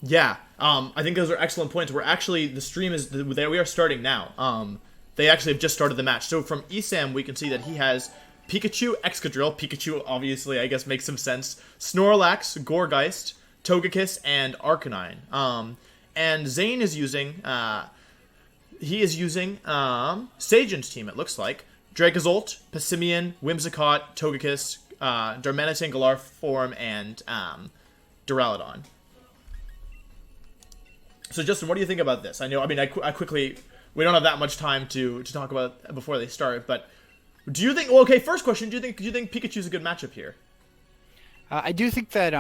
Yeah, I think those are excellent points. We're actually, the stream is, there we are starting now. They actually have just started the match. So from Esam, we can see that he has Pikachu, Excadrill, Pikachu obviously, I guess, makes some sense, Snorlax, Gourgeist, Togekiss, and Arcanine. And Zain is using, Sajan's team, it looks like. Dracozolt, Passimian, Whimsicott, Togekiss, Darmanitan, Galariform, and Duraludon. So, Justin, what do you think about this? I know, I mean, I quickly, we don't have that much time to talk about before they start, but do you think, well, okay, first question, do you think Pikachu's a good matchup here? I do think that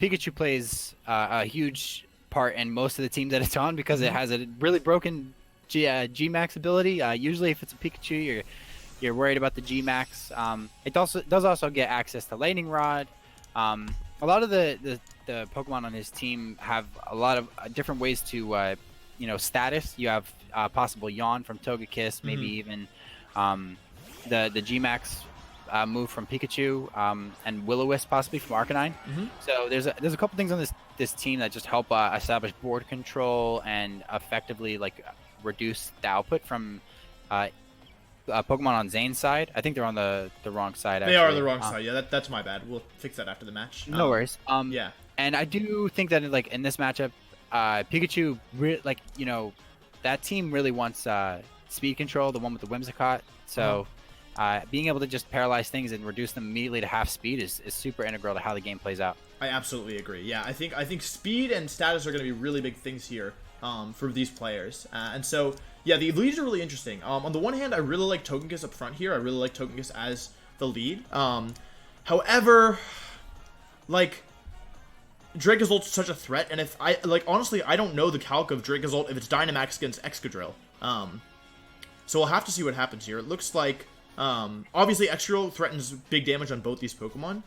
Pikachu plays a huge part in most of the teams that it's on because it has a really broken G-Max ability. Usually if it's a Pikachu, you're worried about the G-Max. It does also get access to Lightning Rod. A lot of the Pokemon on his team have a lot of different ways to, status. You have possible Yawn from Togekiss, maybe even the G-Max move from Pikachu, and Will-O-Wisp possibly from Arcanine. So there's a couple things on this team that just help establish board control and effectively reduce the output from Pokemon on Zane's side. I think they're on the wrong side. Actually. They are on the wrong side. Yeah, that's my bad. We'll fix that after the match. No worries. Yeah. And I do think that in this matchup, Pikachu, that team really wants speed control, the one with the Whimsicott. So being able to just paralyze things and reduce them immediately to half speed is super integral to how the game plays out. I absolutely agree. Yeah, I think speed and status are going to be really big things here for these players. And so, yeah, the leads are really interesting. On the one hand, I really like Togekiss up front here. I really like Togekiss as the lead. However, Dracozolt is such a threat, and if honestly, I don't know the calc of Dracozolt if it's Dynamax against Excadrill. So we'll have to see what happens here. It looks like, obviously, Excadrill threatens big damage on both these Pokemon.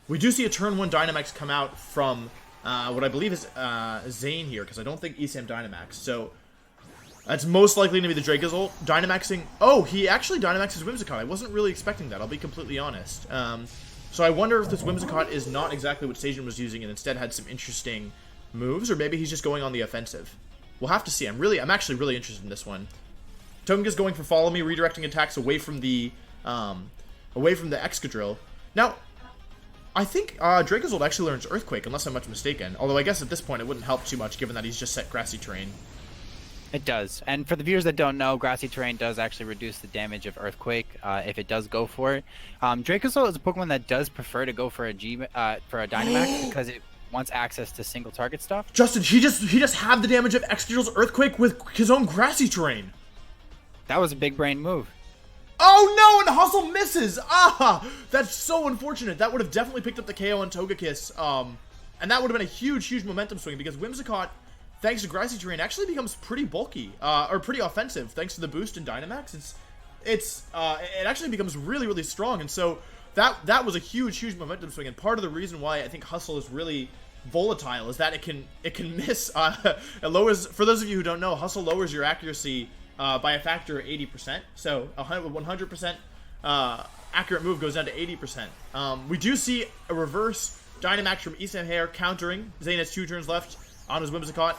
We do see a turn 1 Dynamax come out from what I believe is Zain here, because I don't think Esam Dynamax. So that's most likely going to be the Dracozolt. Dynamaxing. Oh, he actually Dynamaxes Whimsicott. I wasn't really expecting that, I'll be completely honest. So I wonder if this Whimsicott is not exactly what Sajan was using and instead had some interesting moves, or maybe he's just going on the offensive. We'll have to see. I'm actually really interested in this one. Togekiss going for Follow Me, redirecting attacks away from the Excadrill. Now, I think Dracozolt actually learns Earthquake, unless I'm much mistaken. Although I guess at this point it wouldn't help too much, given that he's just set Grassy Terrain. It does. And for the viewers that don't know, Grassy Terrain does actually reduce the damage of Earthquake if it does go for it. Dracozolt is a Pokemon that does prefer to go for a Dynamax because it wants access to single target stuff. Justin, he just had the damage of Excadrill's Earthquake with his own Grassy Terrain. That was a big brain move. Oh no, and Hustle misses! Ah! That's so unfortunate. That would have definitely picked up the KO on Togekiss. And that would have been a huge, huge momentum swing because Whimsicott, thanks to Grassy Terrain, actually becomes pretty bulky, or pretty offensive, thanks to the boost in Dynamax. It actually becomes really, really strong, and so that was a huge, huge momentum swing, and part of the reason why I think Hustle is really volatile is that it can miss, it lowers, for those of you who don't know, Hustle lowers your accuracy by a factor of 80%, so 100% accurate move goes down to 80%. We do see a reverse Dynamax from Esam here, countering. Zain has 2 turns left on his Whimsicott.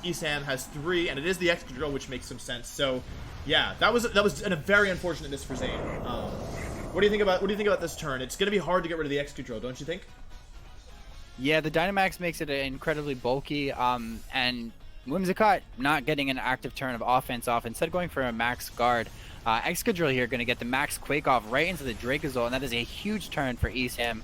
Esam has 3, and it is the Excadrill, which makes some sense. So, yeah, that was a very unfortunate miss for Zain. What do you think about this turn? It's gonna be hard to get rid of the Excadrill, don't you think? Yeah, the Dynamax makes it incredibly bulky, and Whimsicott not getting an active turn of offense off, instead going for a max guard. Excadrill here going to get the max Quake off right into the Dracozolt, and that is a huge turn for Esam.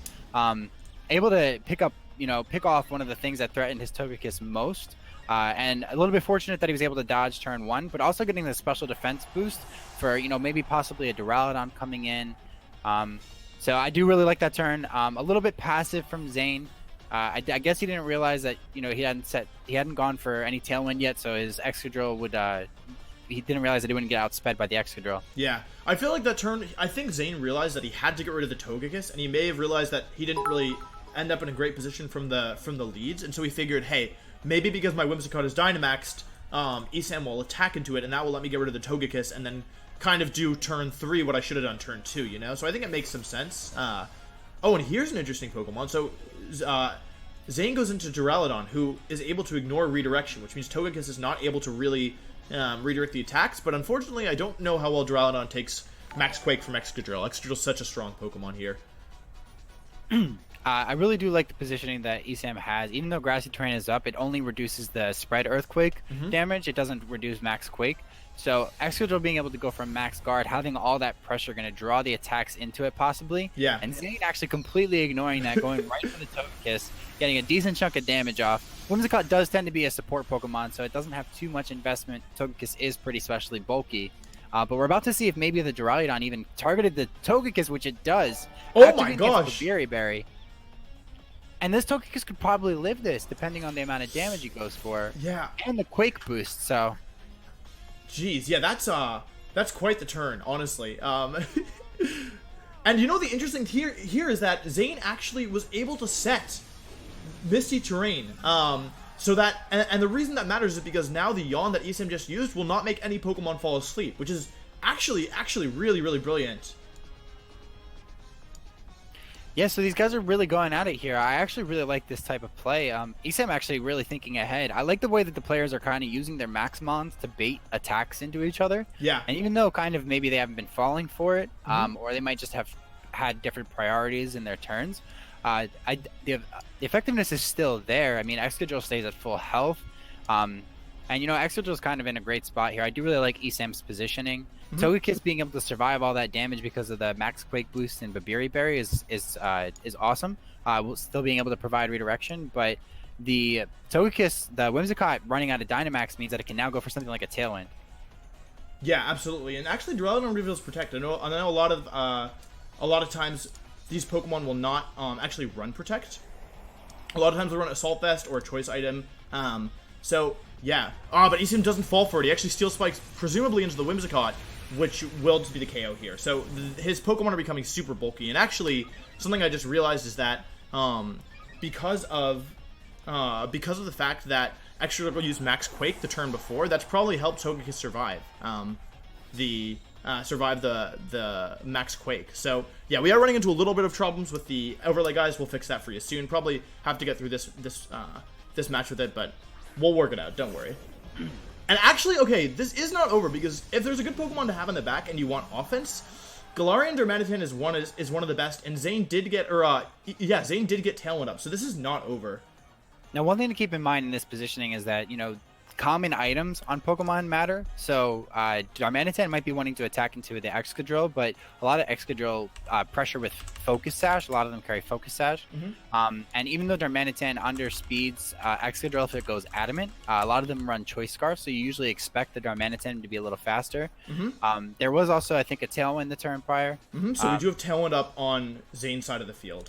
Able to pick off one of the things that threatened his Togekiss most, and a little bit fortunate that he was able to dodge turn 1, but also getting the special defense boost for, maybe possibly a Duraludon coming in. So I do really like that turn. A little bit passive from Zain. I guess he didn't realize that he hadn't gone for any Tailwind yet, so his Excadrill would he didn't realize that he wouldn't get outsped by the Excadrill. Yeah, I feel like that turn, I think Zain realized that he had to get rid of the Togekiss, and he may have realized that he didn't really end up in a great position from the leads, and so he figured, hey, maybe because my Whimsicott is Dynamaxed, Esam will attack into it, and that will let me get rid of the Togekiss, and then kind of do turn 3 what I should have done turn 2, So I think it makes some sense. Oh, and here's an interesting Pokemon. So, Zain goes into Duraludon, who is able to ignore redirection, which means Togekiss is not able to really redirect the attacks. But unfortunately, I don't know how well Duraludon takes Max Quake from Excadrill. Excadrill's such a strong Pokemon here. I really do like the positioning that Esam has. Even though Grassy Terrain is up, it only reduces the spread Earthquake damage. It doesn't reduce Max Quake. So Excadrill being able to go from Max Guard, having all that pressure, going to draw the attacks into it possibly. Yeah. And Zain actually completely ignoring that, going right for the Togekiss, getting a decent chunk of damage off. Whimsicott does tend to be a support Pokemon, so it doesn't have too much investment. Togekiss is pretty specially bulky. But we're about to see if maybe the Duraludon even targeted the Togekiss, which it does. Oh my gosh! Berry. And this Togekiss could probably live this, depending on the amount of damage he goes for. Yeah. And the Quake boost, so... Jeez, yeah, that's quite the turn, honestly. And you know the interesting here is that Zain actually was able to set Misty Terrain. So that, and the reason that matters is because now the Yawn that Esam just used will not make any Pokemon fall asleep, which is actually really, really brilliant. Yeah, so these guys are really going at it here. I actually really like this type of play. Esam actually really thinking ahead. I like the way that the players are kind of using their Maxmons to bait attacks into each other. Yeah. And even though kind of maybe they haven't been falling for it, or they might just have had different priorities in their turns, the effectiveness is still there. I mean, Excadrill stays at full health. And, you know, Excadrill's kind of in a great spot here. I do really like Esam's positioning. Togekiss being able to survive all that damage because of the Max Quake boost and Babiri Berry is awesome. Still being able to provide redirection, but the Togekiss, the Whimsicott running out of Dynamax means that it can now go for something like a Tailwind. Yeah, absolutely. And actually, Duraludon reveals Protect. I know a lot of times these Pokemon will not actually run Protect. A lot of times they'll run Assault Vest or a choice item. So yeah. But Esam doesn't fall for it. He actually Steel Spikes presumably into the Whimsicott, which will just be the KO here. So his Pokemon are becoming super bulky. And actually, something I just realized is that because of the fact that Excadrill used Max Quake the turn before, that's probably helped Togekiss survive the Max Quake. So yeah, we are running into a little bit of problems with the overlay, guys. We'll fix that for you soon. Probably have to get through this match with it, but we'll work it out. Don't worry. And actually, okay, this is not over, because if there's a good Pokemon to have in the back and you want offense, Galarian Darmanitan is one of the best, and Zain did get Zain did get Tailwind up, so this is not over. Now, one thing to keep in mind in this positioning is that, you know, common items on Pokemon matter. So Darmanitan might be wanting to attack into the Excadrill, but a lot of Excadrill pressure with Focus Sash. A lot of them carry Focus Sash. And even though Darmanitan underspeeds Excadrill if it goes Adamant, a lot of them run Choice Scarf, so you usually expect the Darmanitan to be a little faster. There was also, I think, a Tailwind the turn prior. So we do have Tailwind up on Zane's side of the field.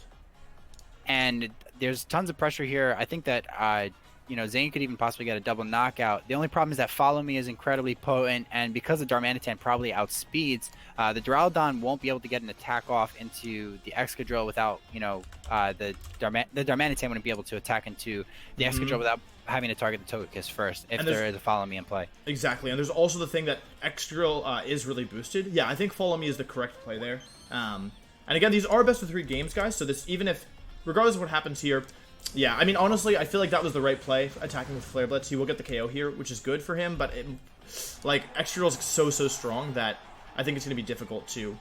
And there's tons of pressure here. I think that you know, Zain could even possibly get a double knockout. The only problem is that Follow Me is incredibly potent, and because the Darmanitan probably outspeeds, the Duraludon won't be able to get an attack off into the Excadrill without, you know, the Darmanitan wouldn't be able to attack into the Excadrill without having to target the Togekiss first, if there is a Follow Me in play. Exactly, and there's also the thing that Excadrill is really boosted. Yeah, I think Follow Me is the correct play there. And again, these are best of 3 games, guys, so this, even if, regardless of what happens here, yeah, I mean, honestly, I feel like that was the right play, attacking with Flare Blitz. He will get the KO here, which is good for him, but, Excadrill is so strong that I think it's going to be difficult to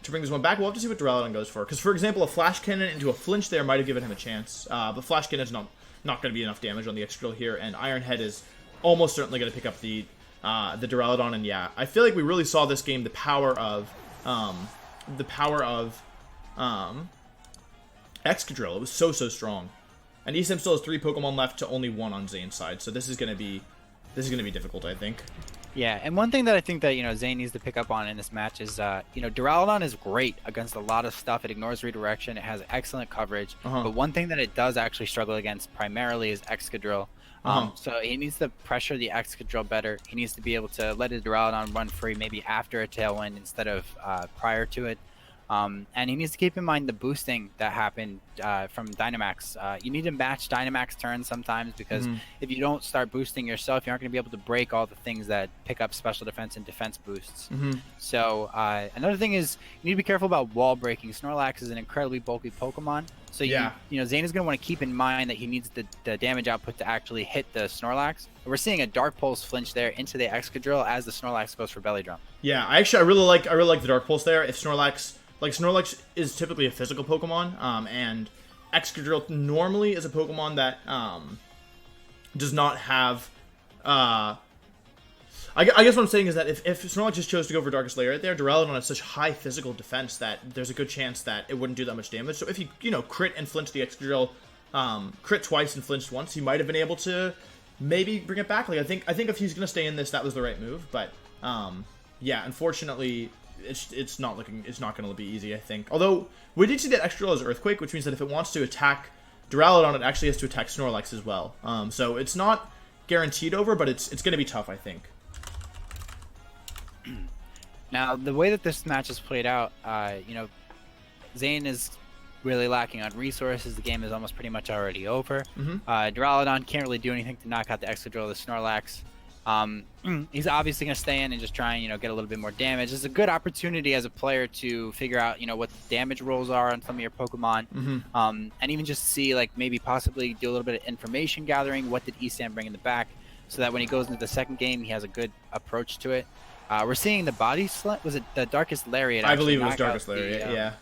bring this one back. We'll have to see what Duraludon goes for, because, for example, a Flash Cannon into a Flinch there might have given him a chance, but Flash Cannon's not going to be enough damage on the Excadrill here, and Iron Head is almost certainly going to pick up the Duraludon, and yeah, I feel like we really saw this game the power of Excadrill. It was so strong, and Esam still has 3 Pokemon left to only 1 on Zane's side, so this is gonna be difficult, I think. Yeah, and one thing that I think that, you know, Zain needs to pick up on in this match is, you know, Duraludon is great against a lot of stuff. It ignores redirection. It has excellent coverage. But one thing that it does actually struggle against primarily is Excadrill. So he needs to pressure the Excadrill better. He needs to be able to let his Duraludon run free maybe after a Tailwind instead of prior to it. And he needs to keep in mind the boosting that happened from Dynamax. You need to match Dynamax turns sometimes, because if you don't start boosting yourself, you aren't going to be able to break all the things that pick up special defense and defense boosts. So another thing is you need to be careful about wall breaking. Snorlax is an incredibly bulky Pokemon. So you know, Zain is going to want to keep in mind that he needs the damage output to actually hit the Snorlax. We're seeing a Dark Pulse flinch there into the Excadrill as the Snorlax goes for Belly Drum. Yeah, I really like the Dark Pulse there. If Snorlax, Snorlax is typically a physical Pokemon, and Excadrill normally is a Pokemon that does not have. I guess what I'm saying is that if Snorlax just chose to go for Darkest Lair right there, Duraludon has such high physical defense that there's a good chance that it wouldn't do that much damage. So if he, crit and flinch the Excadrill, crit twice and flinched once, he might have been able to maybe bring it back. Like I think if he's gonna stay in this, that was the right move. But yeah, unfortunately, it's not gonna be easy, I think. Although we did see that Excadrill as Earthquake, which means that if it wants to attack Duraludon, it actually has to attack Snorlax as well. So it's not guaranteed over, but it's gonna be tough, I think. Now, the way that this match has played out, Zain is really lacking on resources. The game is almost pretty much already over. Duraludon can't really do anything to knock out the Excadrill, the Snorlax. He's obviously going to stay in and just try and, get a little bit more damage. It's a good opportunity as a player to figure out, what the damage rolls are on some of your Pokemon. And even just see, maybe possibly do a little bit of information gathering. What did Esam bring in the back? So that when he goes into the second game, he has a good approach to it. We're seeing the body slam. Was it the Darkest Lariat? I believe it was Darkest Lariat, yeah.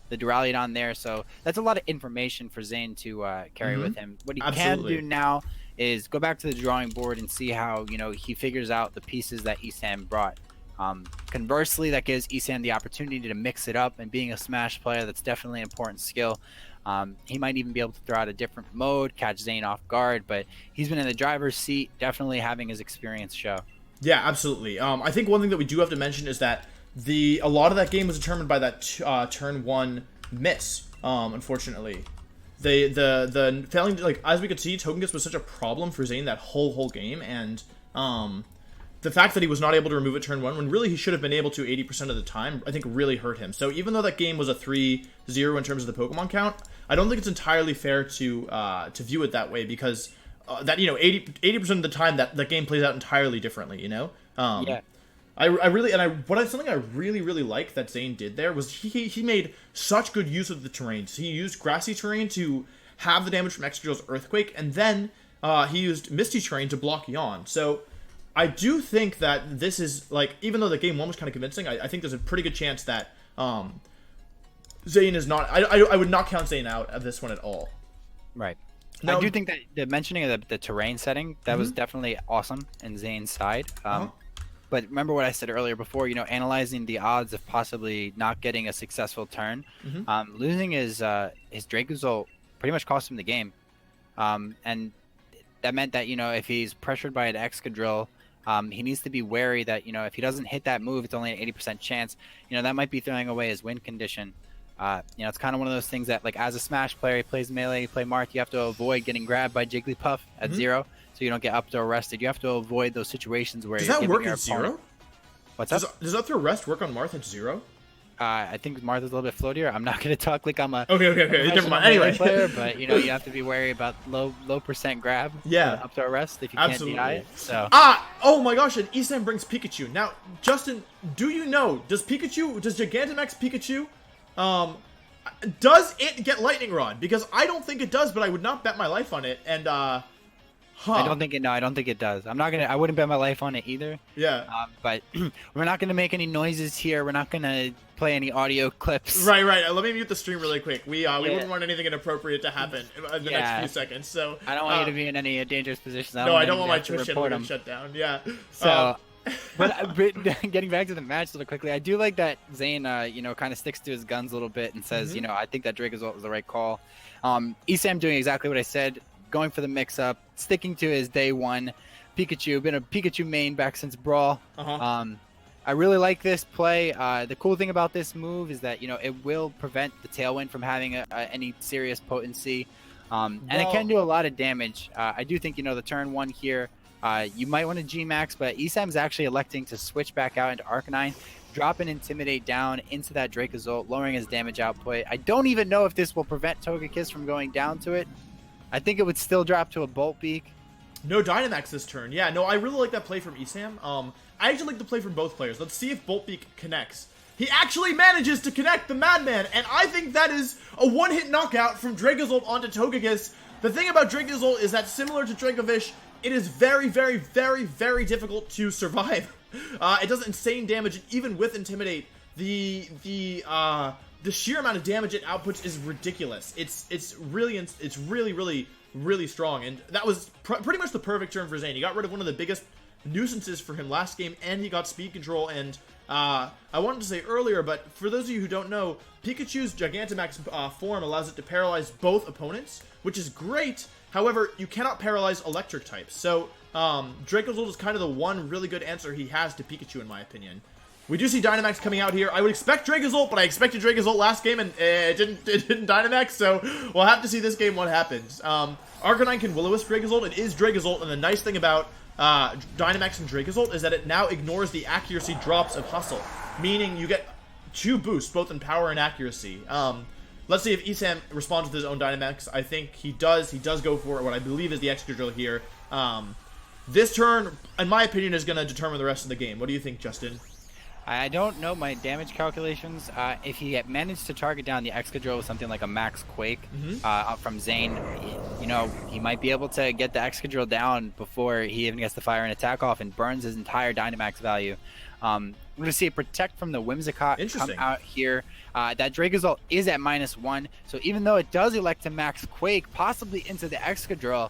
The Duraludon there. So that's a lot of information for Zain to carry with him. What he can do now is go back to the drawing board and see how, he figures out the pieces that Esam brought. Conversely, that gives Esam the opportunity to mix it up, and being a Smash player, that's definitely an important skill. He might even be able to throw out a different mode, catch Zain off guard, but he's been in the driver's seat, definitely having his experience show. Yeah, absolutely. I think one thing that we do have to mention is that a lot of that game was determined by that turn one miss. Unfortunately, the failing, as we could see, Togekiss was such a problem for Zain that whole game, and the fact that he was not able to remove it turn one when really he should have been able to 80% of the time, I think really hurt him. So even though that game was a 3-0 in terms of the Pokemon count, I don't think it's entirely fair to view it that way, because that 80% of the time that game plays out entirely differently. Yeah. Something I really like that Zain did there was he made such good use of the terrains. He used grassy terrain to have the damage from Excadrill's Earthquake, and then he used misty terrain to block Yawn. So I do think that this is, even though the game one was kind of convincing, I think there's a pretty good chance that Zain is not. I would not count Zain out of this one at all. Right. Now, I do think that the mentioning of the terrain setting, that was definitely awesome in Zain's side. But remember what I said earlier before, analyzing the odds of possibly not getting a successful turn. Losing his Dracozolt pretty much cost him the game. And that meant that, if he's pressured by an Excadrill, he needs to be wary that, if he doesn't hit that move, it's only an 80% chance. That might be throwing away his win condition. It's kind of one of those things that, as a Smash player, he plays Melee, you play Marth, you have to avoid getting grabbed by Jigglypuff at 0, so you don't get up to arrested. You have to avoid those situations where does that work at 0? What's up? Does that throw rest work on Marth at 0? I think Marth is a little bit floatier. I'm not going to talk like I'm a okay. Never mind. Anyway, player, but you have to be wary about low percent grab. Yeah, up to arrest if you can't deny it. So oh my gosh, and Esam brings Pikachu. Now, Justin, do you know, does Gigantamax Pikachu does it get Lightning Rod? Because I don't think it does, but I would not bet my life on it. And I don't think it does. I wouldn't bet my life on it either. Yeah. But we're not gonna make any noises here. We're not gonna play any audio clips. Right. Let me mute the stream really quick. We wouldn't want anything inappropriate to happen in the next few seconds. So I don't want you to be in any dangerous positions. I don't want my Twitch channel to shut down. Yeah. So. But getting back to the match a little quickly, I do like that Zain, kind of sticks to his guns a little bit and says, I think that Dracozolt was the right call. Esam doing exactly what I said, going for the mix-up, sticking to his day one. Pikachu, been a Pikachu main back since Brawl. I really like this play. The cool thing about this move is that, it will prevent the Tailwind from having any serious potency. And it can do a lot of damage. I do think, the turn one here, you might want to G-Max, but Esam's actually electing to switch back out into Arcanine. dropping Intimidate down into that Dracozolt, lowering his damage output. I don't even know if this will prevent Togekiss from going down to it. I think it would still drop to a Bolt Beak. No Dynamax this turn. Yeah, no, I really like that play from Esam. I actually like the play from both players. Let's see if Bolt Beak connects. He actually manages to connect the Madman, and I think that is a one-hit knockout from Dracozolt onto Togekiss. The thing about Dracozolt is that, similar to Dracovish, it is very, very, very, very difficult to survive. It does insane damage, and even with Intimidate, the sheer amount of damage it outputs is ridiculous. It's really strong, and that was pretty much the perfect turn for Zain. He got rid of one of the biggest nuisances for him last game, and he got speed control. And I wanted to say earlier, but for those of you who don't know, Pikachu's Gigantamax form allows it to paralyze both opponents, which is great. However, you cannot paralyze electric types, so Dracozolt is kind of the one really good answer he has to Pikachu, in my opinion. We do see Dynamax coming out here. I would expect Dracozolt, but I expected Dracozolt last game, and it didn't Dynamax, so we'll have to see this game what happens. Arcanine can Will-O-Wisp Dracozolt. It is Dracozolt, and the nice thing about Dynamax and Dracozolt is that it now ignores the accuracy drops of Hustle, meaning you get 2 boosts, both in power and accuracy. Let's see if Esam responds with his own Dynamax. I think he does. He does go for what I believe is the Excadrill here. This turn, in my opinion, is going to determine the rest of the game. What do you think, Justin? I don't know my damage calculations. If he had managed to target down the Excadrill with something like a Max Quake from Zain, you know, he might be able to get the Excadrill down before he even gets the Fire and Attack off and burns his entire Dynamax value. We're going to see a Protect from the Whimsicott come out here. That Dracozolt is at -1, so even though it does elect to Max Quake, possibly into the Excadrill,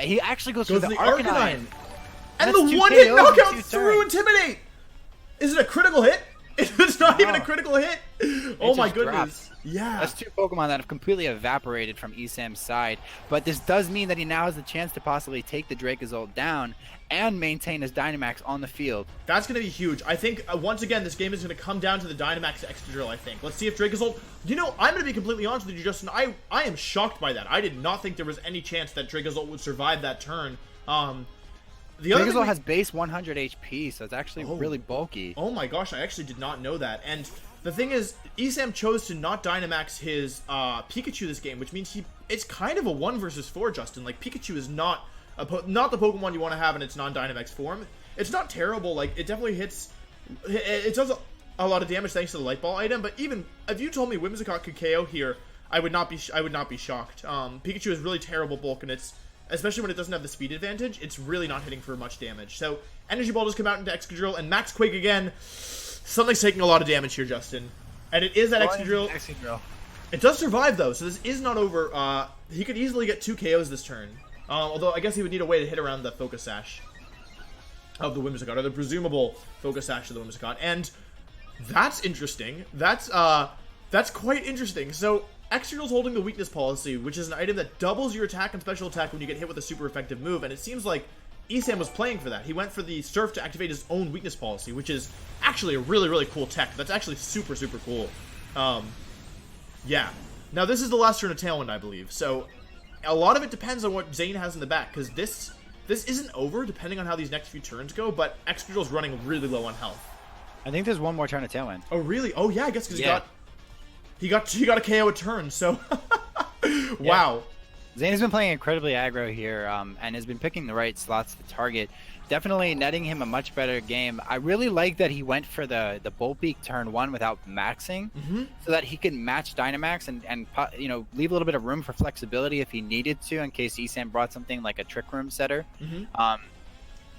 he actually goes for the Arcanine. And the one-hit knockout through Intimidate! Is it a critical hit? It's not even a critical hit? Oh my goodness. Drops. Yeah. That's 2 Pokemon that have completely evaporated from Esam's side. But this does mean that he now has the chance to possibly take the Dracozolt down and maintain his Dynamax on the field. That's going to be huge. I think, once again, this game is going to come down to the Dynamax Excadrill, I think. Let's see if Dracozolt... You know, I'm going to be completely honest with you, Justin. I am shocked by that. I did not think there was any chance that Dracozolt would survive that turn. The Dracozolt has base 100 HP, so it's actually really bulky. Oh my gosh, I actually did not know that. And the thing is, Esam chose to not Dynamax his Pikachu this game, which means it's kind of a 1 versus 4, Justin. Like, Pikachu is not the Pokemon you want to have in its non-Dynamax form. It's not terrible. Like, it definitely hits... It does a lot of damage thanks to the Light Ball item, but even if you told me Whimsicott could KO here, I would not be shocked. Pikachu is really terrible bulk, and it's... Especially when it doesn't have the speed advantage, it's really not hitting for much damage. So, Energy Ball does come out into Excadrill, and Max Quake again. Something's taking a lot of damage here, Justin. And it is that Excadrill. It does survive, though, so this is not over. He could easily get 2 KOs this turn. Although, I guess he would need a way to hit around the Focus Sash of the Whimsicott, or the presumable Focus Sash of the Whimsicott. And that's interesting. That's quite interesting. So... Excadrill's holding the weakness policy, which is an item that doubles your attack and special attack when you get hit with a super effective move, and it seems like Esam was playing for that. He went for the Surf to activate his own weakness policy, which is actually a really, really cool tech. That's actually super, super cool. Yeah. Now, this is the last turn of Tailwind, I believe, so a lot of it depends on what Zain has in the back, because this isn't over, depending on how these next few turns go, but Excadrill's running really low on health. I think there's one more turn of Tailwind. Oh, really? Oh, yeah, I guess because he got a KO a turn, so... Wow. Zain has been playing incredibly aggro here, and has been picking the right slots to target. Definitely netting him a much better game. I really like that he went for the Bolt Beak turn 1 without maxing, so that he can match Dynamax and you know, leave a little bit of room for flexibility if he needed to, in case Esam brought something like a Trick Room setter.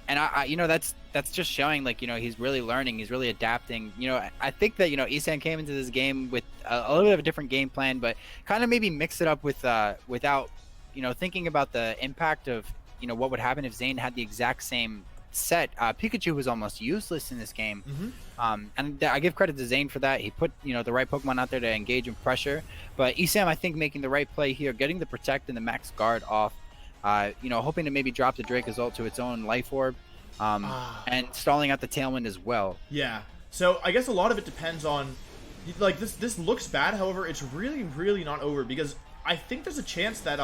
And I you know, that's just showing, like, you know, he's really learning, he's really adapting. You know, I think that, you know, Esam came into this game with a little bit of a different game plan, but kind of maybe mix it up with without, you know, thinking about the impact of, you know, what would happen if Zain had the exact same set. Pikachu was almost useless in this game, and I give credit to Zain for that. He put, you know, the right Pokemon out there to engage in pressure, but Esam, I think, making the right play here, getting the Protect and the Max Guard off. You know, hoping to maybe drop the Dracozolt to its own Life Orb, and stalling out the Tailwind as well. Yeah. So I guess a lot of it depends on, like, this looks bad. However, it's really, really not over, because I think there's a chance that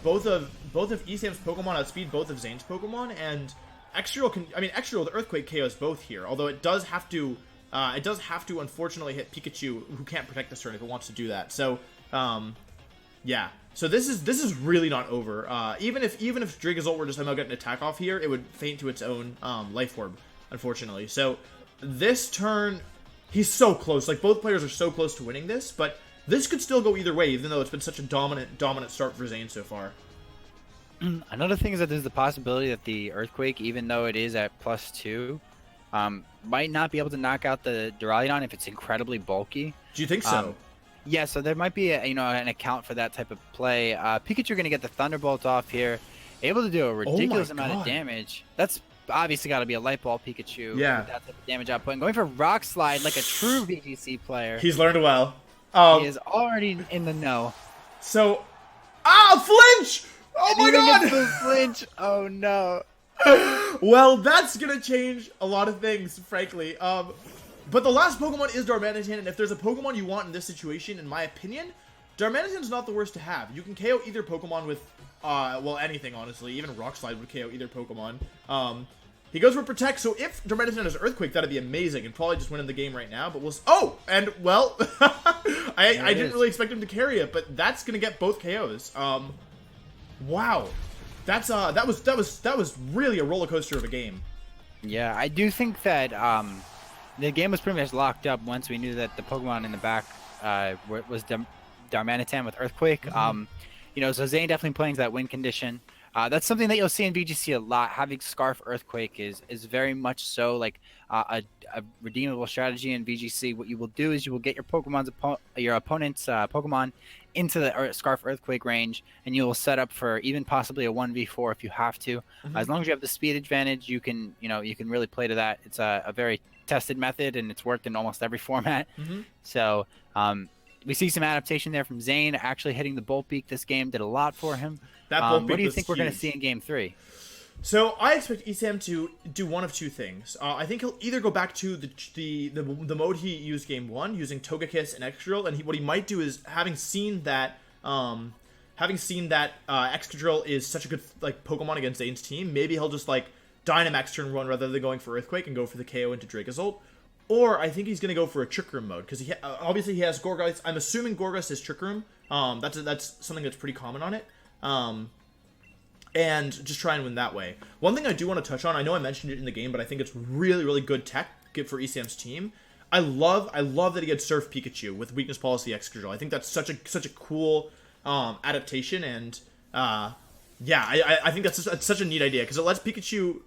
both of Esam's Pokemon outspeed both of Zain's Pokemon, and Excadrill can. I mean, Excadrill with Earthquake KOs both here. Although it does have to it does have to, unfortunately, hit Pikachu, who can't protect this turn if it wants to do that. So, yeah. So this is really not over. Even if Dragozolt were to somehow get an attack off here, it would faint to its own Life Orb, unfortunately. So this turn, he's so close. Like, both players are so close to winning this, but this could still go either way, even though it's been such a dominant start for Zain so far. Another thing is that there's the possibility that the Earthquake, even though it is at +2, might not be able to knock out the Duraludon if it's incredibly bulky. Do you think so? Yeah, so there might be an account for that type of play. Pikachu going to get the Thunderbolt off here, able to do a ridiculous amount of damage. That's obviously got to be a Light Ball Pikachu. Yeah. With that type of damage output. And going for Rock Slide like a true VGC player. He's learned well. He is already in the know. So, flinch! Oh my god! The flinch. Oh no. Well, that's gonna change a lot of things, frankly. But the last Pokemon is Darmanitan, and if there's a Pokemon you want in this situation, in my opinion, Darmanitan's not the worst to have. You can KO either Pokemon with, well, anything, honestly. Even Rock Slide would KO either Pokemon. He goes for Protect, so if Darmanitan has Earthquake, that'd be amazing, and probably just winning the game right now, but we'll... Oh! And, well, I didn't really expect him to carry it, but that's gonna get both KOs. Wow. That's, that was really a roller coaster of a game. Yeah, I do think that, the game was pretty much locked up once we knew that the Pokemon in the back was Darmanitan with Earthquake. So Zain definitely playing that win condition. That's something that you'll see in VGC a lot. Having Scarf Earthquake is very much so like a redeemable strategy in VGC. What you will do is you will get your opponent's Pokemon into the Scarf Earthquake range, and you will set up for even possibly a 1v4 if you have to. As long as you have the speed advantage, you can really play to that. It's a very tested method, and it's worked in almost every format. So we see some adaptation there from Zain. Actually hitting the Bolt Beak this game did a lot for him. What do you think we're going to see in Game 3? So I expect Esam to do one of two things. I think he'll either go back to the mode he used Game 1, using Togekiss and Excadrill, and what he might do is, having seen that Excadrill is such a good Pokemon against Zain's team, maybe he'll just Dynamax turn 1 rather than going for Earthquake and go for the KO into Dracozolt. Or I think he's going to go for a Trick Room mode, because obviously he has Gorgeist. I'm assuming Gorgeist is Trick Room. That's something that's pretty common on it. And just try and win that way. One thing I do want to touch on, I know I mentioned it in the game, but I think it's really, really good tech for Esam's team. I love that he had Surf Pikachu with Weakness Policy Excadrill. I think that's such a cool adaptation, and yeah, I think that's such a neat idea, because it lets Pikachu,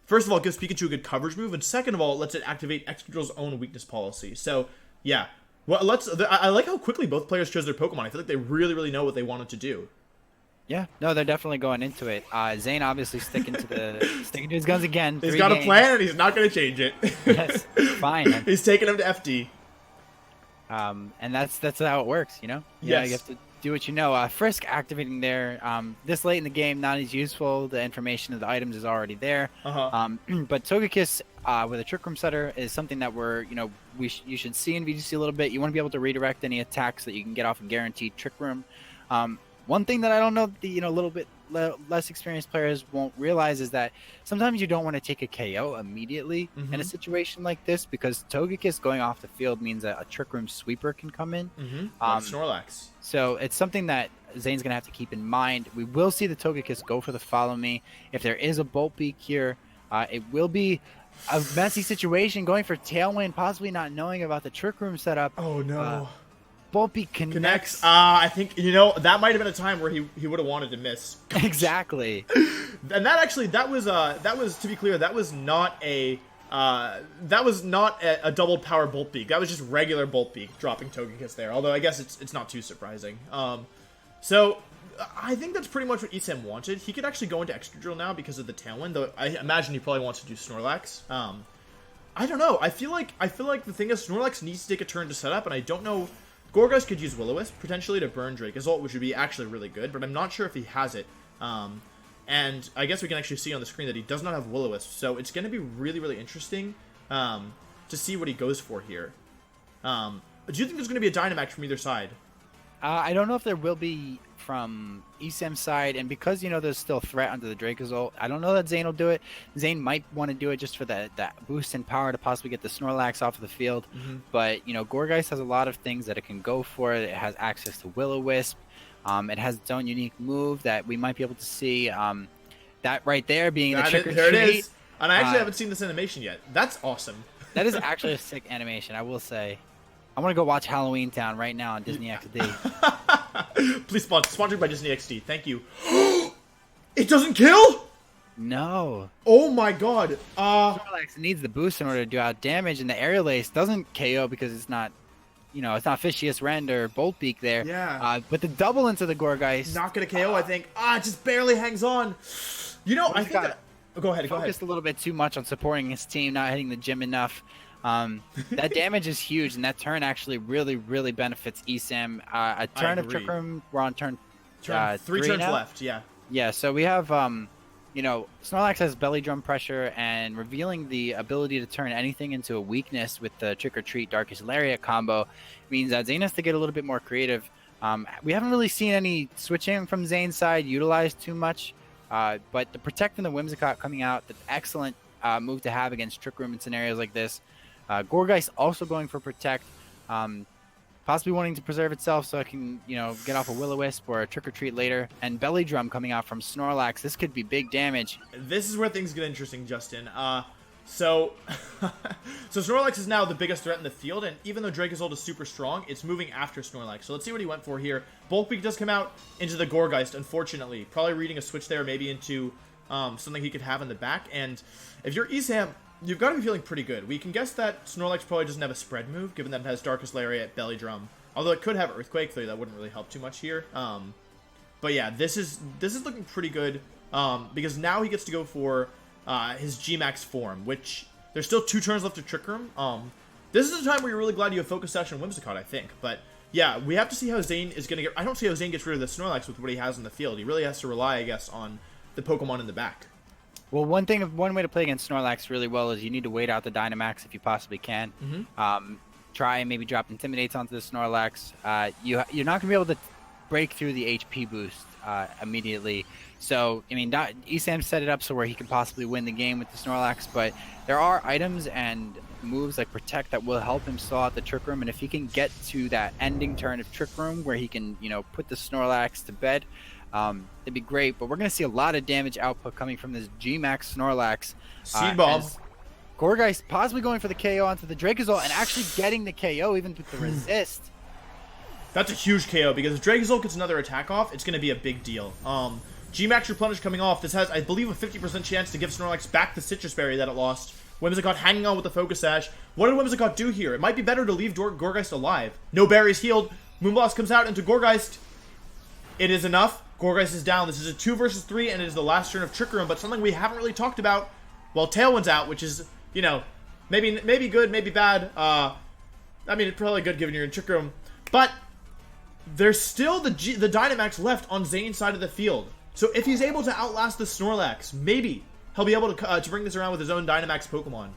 first of all, it gives Pikachu a good coverage move, and second of all, it lets it activate Excadrill's own Weakness Policy. So yeah, well, I like how quickly both players chose their Pokemon. I feel like they really, really know what they wanted to do. Yeah, no, they're definitely going into it. Zain obviously sticking to his guns again. He's got a plan, and he's not going to change it. Yes, fine. He's taking him to FD. And that's how it works, you know. Yes. You have to do what you know. Frisk activating there. This late in the game, not as useful. The information of the items is already there. But Togekiss with a Trick Room setter is something that you should see in VGC a little bit. You want to be able to redirect any attacks that you can get off a guaranteed Trick Room. One thing that I don't know a little bit less experienced players won't realize is that sometimes you don't want to take a KO immediately in a situation like this, because Togekiss going off the field means that a Trick Room sweeper can come in. Like Snorlax. So it's something that Zain's going to have to keep in mind. We will see the Togekiss go for the Follow Me. If there is a Bolt Beak here, it will be a messy situation going for Tailwind, possibly not knowing about the Trick Room setup. Oh no. Bolt Beak connects. I think, that might have been a time where he would have wanted to miss. Exactly. And that was, to be clear, that was not a double power Bolt Beak. That was just regular Bolt Beak dropping Togekiss there. Although I guess it's not too surprising. So I think that's pretty much what Esam wanted. He could actually go into Excadrill now because of the Tailwind, though I imagine he probably wants to do Snorlax. I don't know. I feel like the thing is, Snorlax needs to take a turn to set up, and I don't know. Gorgeist could use Will-O-Wisp, potentially, to burn Dracozolt, which would be actually really good, but I'm not sure if he has it. And I guess we can actually see on the screen that he does not have Will-O-Wisp, so it's going to be really, really interesting to see what he goes for here. Do you think there's going to be a Dynamax from either side? I don't know if there will be from Esam's side, and because there's still threat under the Dracozolt, I don't know that Zain will do it. Zain might want to do it just for that boost in power to possibly get the Snorlax off of the field. But Gourgeist has a lot of things that it can go for. It has access to Will-O-Wisp. It has its own unique move that we might be able to see. That right there being the trick or treat. There it is. And I actually haven't seen this animation yet. That's awesome. That is actually a sick animation, I will say. I want to go watch Halloween Town right now on Disney XD. Please sponsored by Disney XD. Thank you. It doesn't kill? No. Oh my god. Snorlax needs the boost in order to do out damage, and the Aerial Ace doesn't KO because it's not, it's not Fishious Rend or Bolt Beak there. Yeah. But the double into the Gourgeist. Not going to KO, I think. It just barely hangs on. I think that... Go ahead. Focused a little bit too much on supporting his team, not hitting the gym enough. That damage is huge, and that turn actually really, really benefits Esam. A turn of Trick Room. We're on turn 3 turns now. left. Yeah. Yeah. So we have, Snorlax has belly drum pressure, and revealing the ability to turn anything into a weakness with the Trick or Treat Darkest Lariat combo means that Zain has to get a little bit more creative. We haven't really seen any switching from Zain's side utilized too much, but the Protect and the Whimsicott coming out, that's excellent move to have against Trick Room in scenarios like this. Gourgeist also going for Protect, possibly wanting to preserve itself so it can, get off a Will-O-Wisp or a Trick or Treat later. And Belly Drum coming out from Snorlax. This could be big damage. This is where things get interesting, Justin. So Snorlax is now the biggest threat in the field, and even though Dracozolt is super strong, it's moving after Snorlax. So let's see what he went for here. Bulk Beak does come out into the Gourgeist, unfortunately. Probably reading a switch there, maybe into something he could have in the back. And if you're Esam, you've got to be feeling pretty good. We can guess that Snorlax probably doesn't have a spread move, given that it has Darkest Lariat, Belly Drum. Although it could have Earthquake, though that wouldn't really help too much here. But yeah, this is looking pretty good, because now he gets to go for his G-Max form, which there's still 2 turns left to Trick Room. This is the time where you're really glad you have Focus Sash and Whimsicott, I think. But yeah, we have to see how Zain is going to get... I don't see how Zain gets rid of the Snorlax with what he has in the field. He really has to rely, I guess, on the Pokemon in the back. Well, one way to play against Snorlax really well is you need to wait out the Dynamax if you possibly can. Try and maybe drop Intimidates onto the Snorlax. You're not going to be able to break through the HP boost immediately. So, Esam set it up so where he can possibly win the game with the Snorlax, but there are items and moves like Protect that will help him stall out the Trick Room, and if he can get to that ending turn of Trick Room where he can, put the Snorlax to bed, it'd be great. But we're going to see a lot of damage output coming from this G-Max Snorlax. Seed Bomb. Gourgeist possibly going for the KO onto the Dracozolt and actually getting the KO even with the resist. That's a huge KO, because if Dracozolt gets another attack off, it's going to be a big deal. G-Max Replenish coming off. This has, I believe, a 50% chance to give Snorlax back the Citrus Berry that it lost. Whimsicott hanging on with the Focus Sash. What did Whimsicott do here? It might be better to leave Gourgeist alive. No berries healed. Moonblast comes out into Gourgeist. It is enough. Gourgeist is down. This is a 2 versus 3, and it is the last turn of Trick Room, but something we haven't really talked about. Well, Tailwind's out, which is, maybe good, maybe bad. It's probably good given you're in Trick Room. But there's still the Dynamax left on Zain's side of the field. So if he's able to outlast the Snorlax, maybe he'll be able to bring this around with his own Dynamax Pokemon.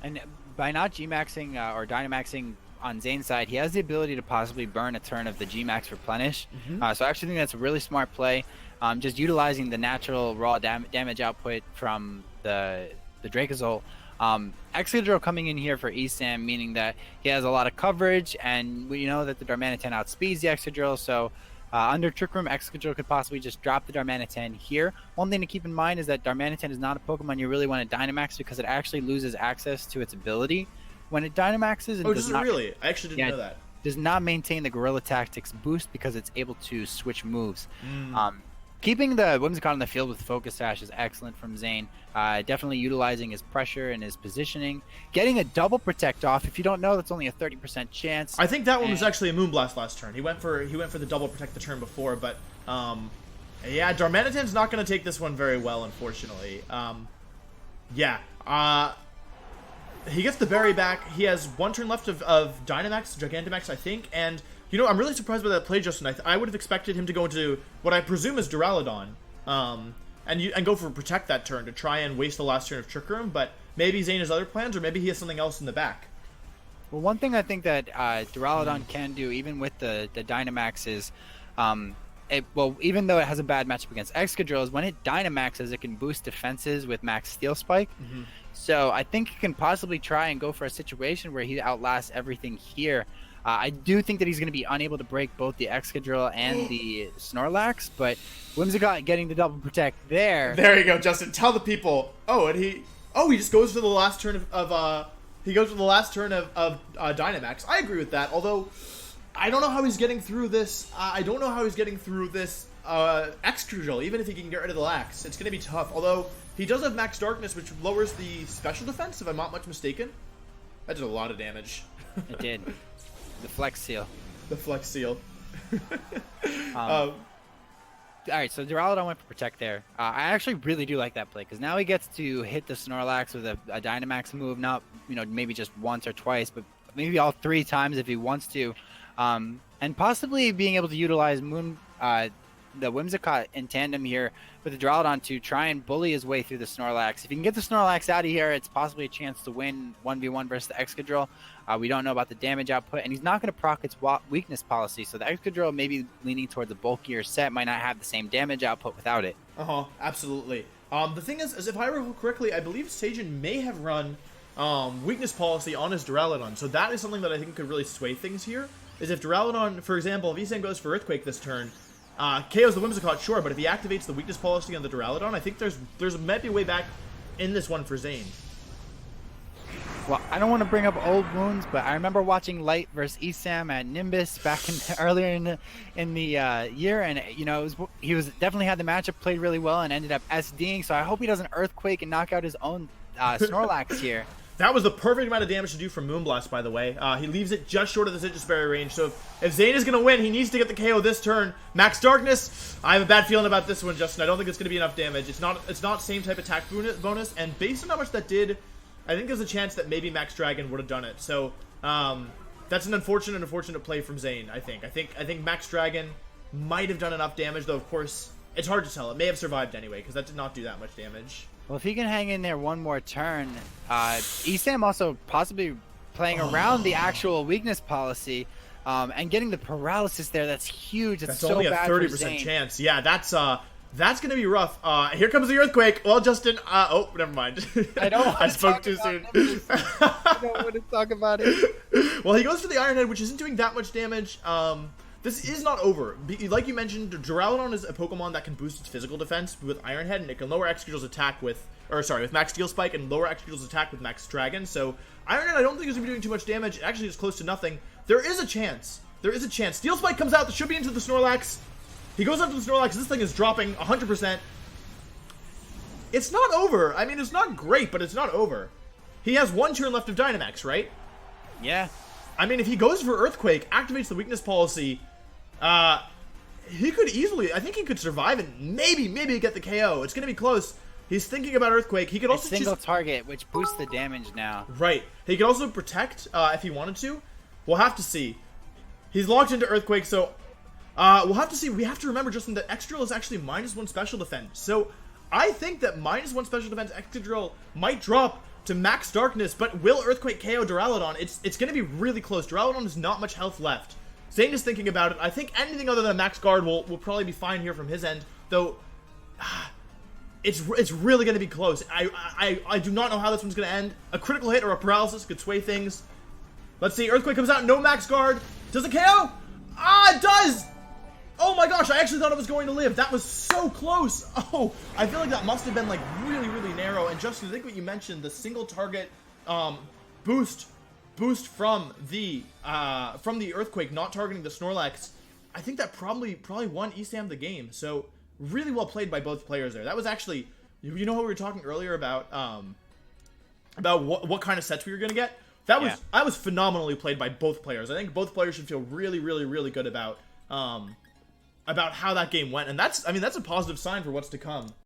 And by not G-Maxing or Dynamaxing on Zain's side, he has the ability to possibly burn a turn of the G-Max Replenish. So I actually think that's a really smart play. Just utilizing the natural raw damage output from the Dracozolt. Excadrill coming in here for Esam, meaning that he has a lot of coverage, and we know that the Darmanitan outspeeds the Excadrill, so under Trick Room, Excadrill could possibly just drop the Darmanitan here. One thing to keep in mind is that Darmanitan is not a Pokemon you really want to Dynamax, because it actually loses access to its ability when it Dynamaxes. Oh, does it really? I actually didn't know that. Does not maintain the Guerrilla Tactics boost because it's able to switch moves. Keeping the Whimsicott on the field with Focus Sash is excellent from Zain. Definitely utilizing his pressure and his positioning. Getting a double Protect off. If you don't know, that's only a 30% chance. I think that one was actually a Moonblast last turn. He went for the double Protect the turn before, but yeah, Darmanitan's not going to take this one very well, unfortunately. He gets the berry back. He has 1 turn left of Dynamax, Gigantamax, I think, and I'm really surprised by that play, Justin. I would have expected him to go into what I presume is Duraludon, and go for Protect that turn to try and waste the last turn of Trick Room, but maybe Zain has other plans, or maybe he has something else in the back. Well, one thing I think that Duraludon can do, even with the Dynamax, is, even though it has a bad matchup against Excadrill, is when it Dynamaxes, it can boost defenses with Max Steel Spike. So I think he can possibly try and go for a situation where he outlasts everything here. I do think that he's going to be unable to break both the Excadrill and the Snorlax, but Whimsicott getting the double protect there. There you go, Justin. Tell the people. He just goes for the last turn of Dynamax. I agree with that. Although I don't know how he's getting through this. Excadrill. Even if he can get rid of the Lax, it's going to be tough. Although he does have Max Darkness, which lowers the special defense, if I'm not much mistaken. That did a lot of damage. It did. The Flex Seal. The Flex Seal. All right, so Duraludon went for Protect there. I actually really do like that play, because now he gets to hit the Snorlax with a Dynamax move, not maybe just once or twice, but maybe all 3 times if he wants to. And possibly being able to utilize the Whimsicott in tandem here with the Duraludon to try and bully his way through the Snorlax. If he can get the Snorlax out of here, it's possibly a chance to win 1v1 versus the Excadrill. We don't know about the damage output, and he's not going to proc its weakness policy, so the Excadrill may be leaning towards a bulkier set, might not have the same damage output without it. Absolutely. The thing is if I recall correctly, I believe Sajin may have run weakness policy on his Duraludon, so that is something that I think could really sway things here, is if Duraludon, for example, if Esam goes for Earthquake this turn, KOs the Whimsicott, sure, but if he activates the weakness policy on the Duraludon, I think there's might be a way back in this one for Zain. Well, I don't want to bring up old wounds, but I remember watching Light versus Esam at Nimbus back earlier in the year, and he was definitely had the matchup, played really well, and ended up SDing. So I hope he doesn't Earthquake and knock out his own Snorlax here. That was the perfect amount of damage to do from Moonblast, by the way. He leaves it just short of the Citrus Berry range, so if Zain is going to win, he needs to get the KO this turn. Max Darkness, I have a bad feeling about this one, Justin. I don't think it's going to be enough damage. It's not same type attack bonus, and based on how much that did, I think there's a chance that maybe Max Dragon would have done it. So that's an unfortunate play from Zain, I think. I think Max Dragon might have done enough damage, though, of course, it's hard to tell. It may have survived anyway, because that did not do that much damage. Well, if he can hang in there one more turn, Esam also possibly playing around the actual weakness policy and getting the paralysis there. That's huge. That's so only a bad 30% chance. Yeah, that's going to be rough. Here comes the Earthquake. Well, Justin, never mind. I don't want I spoke too soon. I don't want to talk about it. Well, he goes for the Iron Head, which isn't doing that much damage. This is not over. Like you mentioned, Duraludon is a Pokemon that can boost its physical defense with Iron Head, and it can lower Excadrill's attack with Max Steel Spike, and lower Excadrill's attack with Max Dragon. So Iron Head, I don't think is going to be doing too much damage. It actually is close to nothing. There is a chance. Steel Spike comes out. That should be into the Snorlax. He goes after the Snorlax. This thing is dropping 100%. It's not over. I mean, it's not great, but it's not over. He has 1 turn left of Dynamax, right? Yeah. I mean, if he goes for Earthquake, activates the weakness policy, he could easily, I think he could survive and maybe get the KO. It's going to be close. He's thinking about Earthquake. He could also single target, which boosts the damage now. Right. He could also protect if he wanted to. We'll have to see. He's locked into Earthquake, so we'll have to see. We have to remember, Justin, that Excadrill is actually -1 special defense. So I think that -1 special defense Excadrill might drop to Max Darkness, but will Earthquake KO Duraludon? It's going to be really close. Duraludon has not much health left. Zain is thinking about it. I think anything other than Max Guard will probably be fine here from his end, though. It's really going to be close. I do not know how this one's going to end. A critical hit or a paralysis could sway things. Let's see. Earthquake comes out. No Max Guard. Does it KO? It does! Oh my gosh, I actually thought it was going to live. That was so close. Oh, I feel like that must have been like really, really narrow. And Justin, I think what you mentioned, the single target boost from the Earthquake not targeting the Snorlax, I think that probably won Esam the game. So really well played by both players there. That was actually, you know how we were talking earlier about what kind of sets we were gonna get? That was phenomenally played by both players. I think both players should feel really, really, really good about how that game went, and that's a positive sign for what's to come.